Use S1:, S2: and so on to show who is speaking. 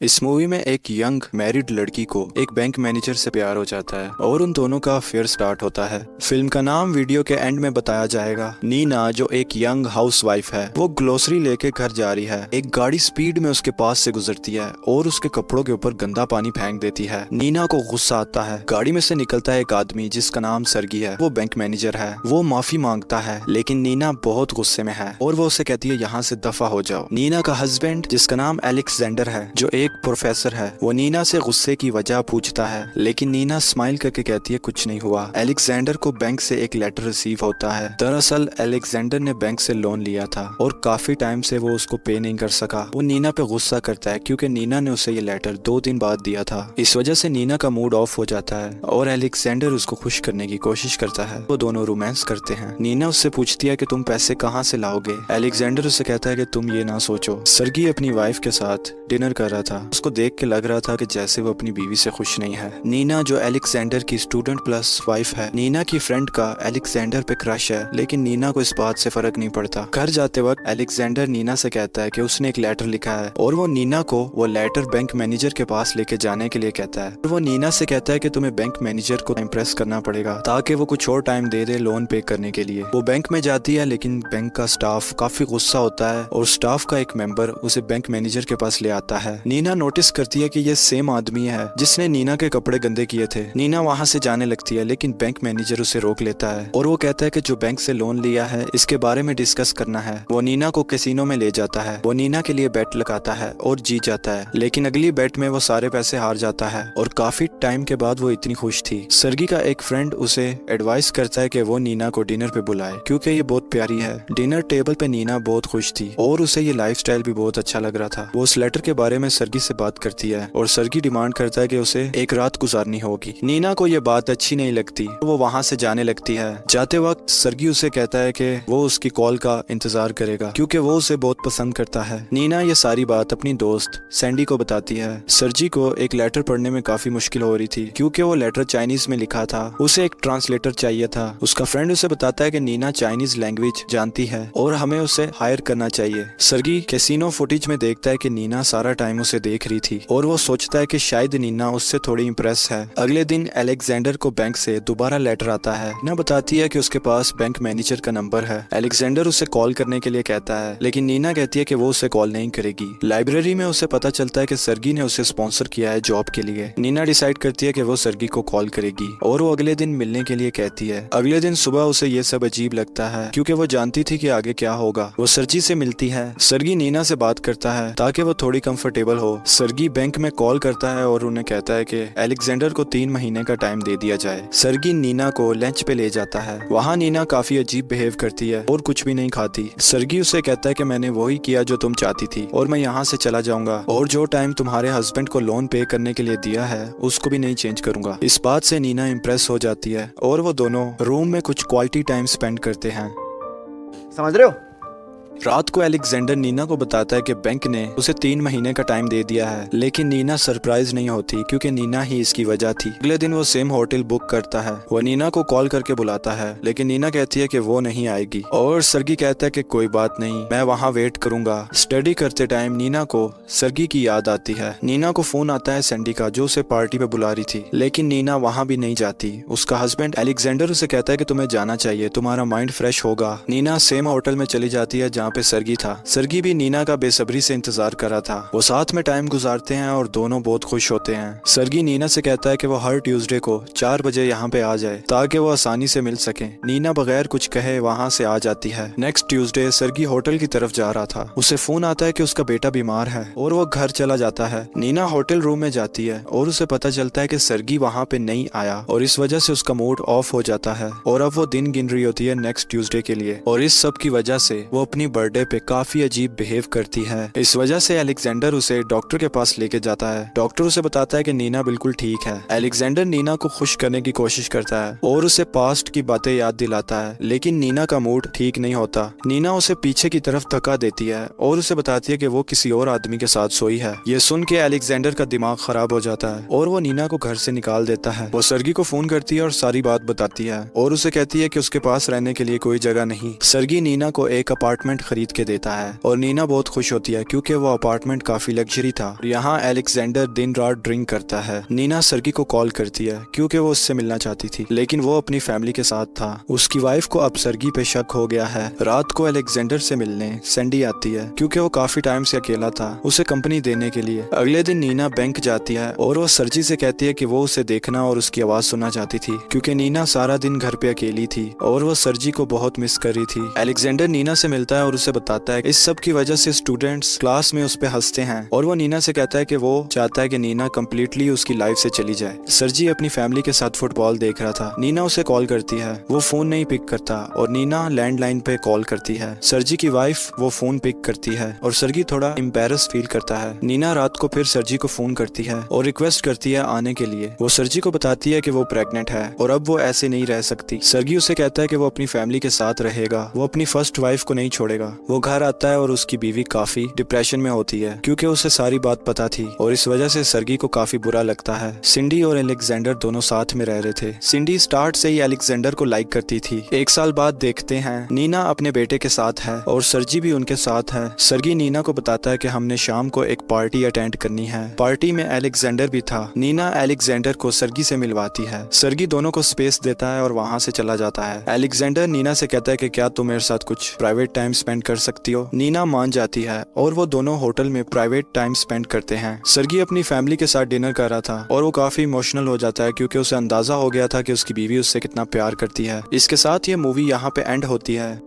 S1: इस मूवी में एक यंग मैरिड लड़की को एक बैंक मैनेजर से प्यार हो जाता है और उन दोनों का अफेयर स्टार्ट होता है। फिल्म का नाम वीडियो के एंड में बताया जाएगा। नीना जो एक यंग हाउसवाइफ है, वो ग्लोसरी लेके घर जा रही है। एक गाड़ी स्पीड में उसके पास से गुजरती है और उसके कपड़ों के ऊपर गंदा पानी फेंक देती है। नीना को गुस्सा आता है। गाड़ी में से निकलता है एक आदमी जिसका नाम सरगी है। वो बैंक मैनेजर है। वो माफी मांगता है, लेकिन नीना बहुत गुस्से में है और वो उसे कहती है यहाँ से दफा हो जाओ। नीना का हस्बैंड जिसका नाम अलेक्जेंडर है, जो एक प्रोफेसर है, वो नीना से गुस्से की वजह पूछता है, लेकिन नीना स्माइल करके कहती है कुछ नहीं हुआ। अलेक्जेंडर को बैंक से एक लेटर रिसीव होता है। दरअसल अलेक्जेंडर ने बैंक से लोन लिया था और काफी टाइम से वो उसको पे नहीं कर सका। वो नीना पे गुस्सा करता है क्योंकि नीना ने उसे ये लेटर 2 दिन बाद दिया था। इस वजह से नीना का मूड ऑफ हो जाता है और अलेक्जेंडर उसको खुश करने की कोशिश करता है। वो दोनों रोमांस करते हैं। नीना उससे पूछती है कि तुम पैसे कहाँ से लाओगे। अलेक्जेंडर उससे कहता है कि तुम ये ना सोचो। सरगी अपनी वाइफ के साथ डिनर कर रहा था। उसको देख के लग रहा था कि जैसे वो अपनी बीवी से खुश नहीं है। नीना जो अलेक्जेंडर की स्टूडेंट प्लस वाइफ है, नीना की फ्रेंड का अलेक्जेंडर पे क्रश है, लेकिन नीना को इस बात से फर्क नहीं पड़ता। घर जाते वक्त अलेक्जेंडर नीना से कहता है कि उसने एक लेटर लिखा है और वो नीना को वो लेटर बैंक मैनेजर के पास लेके जाने के लिए कहता है। और वो नीना से कहता है कि तुम्हें बैंक मैनेजर को इम्प्रेस करना पड़ेगा ताकि वो कुछ और टाइम दे दे लोन पे करने के लिए। वो बैंक में जाती है, लेकिन बैंक का स्टाफ काफी गुस्सा होता है और स्टाफ का एक मेंबर उसे बैंक मैनेजर के पास ले आता है। नीना नोटिस करती है कि ये सेम आदमी है जिसने नीना के कपड़े गंदे किए थे। नीना वहाँ से जाने लगती है, लेकिन बैंक मैनेजर उसे रोक लेता है और वो कहता है कि जो बैंक से लोन लिया है इसके बारे में डिस्कस करना है। वो नीना को कैसीनो में ले जाता है। वो नीना के लिए बेट लगाता है और जीत जाता है, लेकिन अगली बेट में वो सारे पैसे हार जाता है और काफी टाइम के बाद वो इतनी खुश थी। सरगी का एक फ्रेंड उसे एडवाइस करता है कि वो नीना को डिनर पे बुलाए क्योंकि ये बहुत प्यारी है। डिनर टेबल पे नीना बहुत खुश थी और उसे ये लाइफस्टाइल भी बहुत अच्छा लग रहा था। वो उस लेटर के बारे में सरगी से बात करती है और सरगी डिमांड करता है कि उसे एक रात गुजारनी होगी। नीना को ये बात अच्छी नहीं लगती। वो वहाँ से जाने लगती है। जाते वक्त सरगी उसे कहता है कि वो उसकी कॉल का इंतजार करेगा क्योंकि वो उसे बहुत पसंद करता है। नीना ये सारी बात अपनी दोस्त सैंडी को बताती है। सरजी को एक लेटर पढ़ने में काफी मुश्किल हो रही थी क्योंकि वो लेटर चाइनीज में लिखा था। उसे एक ट्रांसलेटर चाहिए था। उसका फ्रेंड उसे बताता है कि नीना चाइनीज लैंग्वेज जानती है और हमें उसे हायर करना चाहिए। सरगी कैसीनो फुटेज में देखता है कि नीना सारा टाइम उसे देख रही थी और वो सोचता है कि शायद नीना उससे थोड़ी इम्प्रेस है। अगले दिन अलेक्जेंडर को बैंक से दोबारा लेटर आता है। नीना बताती है कि उसके पास बैंक मैनेजर का नंबर है। अलेक्जेंडर उसे कॉल करने के लिए कहता है, लेकिन नीना कहती है कि वो उसे कॉल नहीं करेगी। लाइब्रेरी में उसे पता चलता है कि सरगी ने उसे स्पॉन्सर किया है जॉब के लिए। नीना डिसाइड करती है कि वो सरगी को कॉल करेगी और वो अगले दिन मिलने के लिए कहती है। अगले दिन सुबह उसे ये सब अजीब लगता है क्योंकि वो जानती थी कि आगे क्या होगा। वो सरजी से मिलती है। सरगी नीना से बात करता है ताकि वो थोड़ी कंफर्टेबल हो। सरगी बैंक में कॉल करता है और उन्हें कहता है कि अलेक्जेंडर को 3 महीने का टाइम दे दिया जाए। सरगी नीना को लंच पे ले जाता है। वहाँ नीना काफी अजीब बिहेव करती है और कुछ भी नहीं खाती। सरगी उसे कहता है कि मैंने वही किया जो तुम चाहती थी और मैं यहाँ से चला जाऊंगा और जो टाइम तुम्हारे हस्बैंड को लोन पे करने के लिए दिया है उसको भी नहीं चेंज करूंगा। इस बात से नीना इम्प्रेस हो जाती है और वो दोनों रूम में कुछ क्वालिटी टाइम स्पेंड करते हैं।
S2: समझ रहे हो?
S1: रात को अलेक्जेंडर नीना को बताता है कि बैंक ने उसे 3 महीने का टाइम दे दिया है, लेकिन नीना सरप्राइज नहीं होती क्योंकि नीना ही इसकी वजह थी। अगले दिन वो सेम होटल बुक करता है। वो नीना को कॉल करके बुलाता है, लेकिन नीना कहती है कि वो नहीं आएगी और सरगी कहता है कि कोई बात नहीं, मैं वहाँ वेट करूंगा। स्टडी करते टाइम नीना को सरगी की याद आती है। नीना को फोन आता है सैंडी का, जो उसे पार्टी पे बुला रही थी, लेकिन नीना वहाँ भी नहीं जाती। उसका हस्बैंड अलेक्जेंडर उसे कहता है कि तुम्हें जाना चाहिए, तुम्हारा माइंड फ्रेश होगा। नीना सेम होटल में चली जाती है जहाँ पे सरगी था। सरगी भी नीना का बेसब्री से इंतजार कर रहा था। वो साथ में टाइम गुजारते हैं और दोनों बहुत खुश होते हैं। सरगी नीना से कहता है कि वो हर ट्यूसडे को 4 बजे यहाँ पे आ जाए ताकि वो आसानी से मिल सके। नीना बगैर कुछ कहे वहाँ से आ जाती है। नेक्स्ट ट्यूसडे सरगी होटल की तरफ जा रहा था। उसे फोन आता है कि उसका बेटा बीमार है और वो घर चला जाता है। नीना होटल रूम में जाती है और उसे पता चलता है कि सरगी वहाँ पे नहीं आया और इस वजह से उसका मूड ऑफ हो जाता है और अब वो दिन गिन रही होती है नेक्स्ट ट्यूसडे के लिए। और इस सब की वजह से वो अपनी बर्थडे पे काफी अजीब बिहेव करती है। इस वजह से अलेक्जेंडर उसे डॉक्टर के पास लेके जाता है। डॉक्टर उसे बताता है कि नीना बिल्कुल ठीक है। अलेक्जेंडर नीना को खुश करने की कोशिश करता है और उसे पास्ट की बातें याद दिलाता है, लेकिन नीना का मूड ठीक नहीं होता। नीना उसे पीछे की तरफ धक्का देती है और उसे बताती है कि वो किसी और आदमी के साथ सोई है। ये सुन के अलेक्जेंडर का दिमाग खराब हो जाता है और वो नीना को घर से निकाल देता है। वो सरगी को फोन करती है और सारी बात बताती है और उसे कहती है कि उसके पास रहने के लिए कोई जगह नहीं। सरगी नीना को एक अपार्टमेंट खरीद के देता है और नीना बहुत खुश होती है क्योंकि वो अपार्टमेंट काफी लग्जरी था। यहाँ अलेक्जेंडर दिन रात ड्रिंक करता है। नीना सर्गी को कॉल करती है क्योंकि वो उससे मिलना चाहती थी, लेकिन वो अपनी फैमिली के साथ था। उसकी वाइफ को अब सर्गी पे शक हो गया है। रात को अलेक्जेंडर से मिलने सैंडी आती है क्योंकि वो काफी टाइम से अकेला था, उसे कंपनी देने के लिए। अगले दिन नीना बैंक जाती है और वो सर्जी से कहती है कि वो उसे देखना और उसकी आवाज सुनना चाहती थी क्योंकि नीना सारा दिन घर पे अकेली थी और वो सर्जी को बहुत मिस कर रही थी। अलेक्जेंडर नीना से मिलता है और उसे बताता है इस सब की वजह से स्टूडेंट्स क्लास में उस पे हंसते हैं और वो नीना से कहता है कि वो चाहता है कि नीना कम्प्लीटली उसकी लाइफ से चली जाए। सर्जी अपनी फैमिली के साथ फुटबॉल देख रहा था। नीना उसे कॉल करती है, वो फोन नहीं पिक करता और नीना लैंडलाइन पे कॉल करती है। सर्जी की वाइफ वो फोन पिक करती है और सर्गी थोड़ा एम्बैरस फील करता है। नीना रात को फिर सर्जी को फोन करती है और रिक्वेस्ट करती है आने के लिए। वो सर्जी को बताती है कि वो प्रेग्नेंट है और अब वो ऐसे नहीं रह सकती। सर्गी उसे कहता है कि वो अपनी फैमिली के साथ रहेगा, वो अपनी फर्स्ट वाइफ को नहीं छोड़ेगा। वो घर आता है और उसकी बीवी काफी डिप्रेशन में होती है क्योंकि उसे सारी बात पता थी और इस वजह से सर्गी को काफी बुरा लगता है। सिंडी और अलेक्जेंडर दोनों साथ में रह रहे थे। सिंडी स्टार्ट से ही अलेक्जेंडर को लाइक करती थी। एक साल बाद देखते हैं नीना अपने बेटे के साथ है और सर्जी भी उनके साथ है। सर्गी नीना को बताता है कि हमने शाम को एक पार्टी अटेंड करनी है। पार्टी में अलेक्जेंडर भी था। नीना अलेक्जेंडर को सर्गी से मिलवाती है। सर्गी दोनों को स्पेस देता है और वहाँ से चला जाता है। अलेक्जेंडर नीना से कहता है कि क्या तुम मेरे साथ कुछ प्राइवेट टाइम स्पेंड कर सकती हो। नीना मान जाती है और वो दोनों होटल में प्राइवेट टाइम स्पेंड करते हैं। सर्गी अपनी फैमिली के साथ डिनर कर रहा था और वो काफी इमोशनल हो जाता है क्योंकि उसे अंदाजा हो गया था कि उसकी बीवी उससे कितना प्यार करती है। इसके साथ ये मूवी यहाँ पे एंड होती है।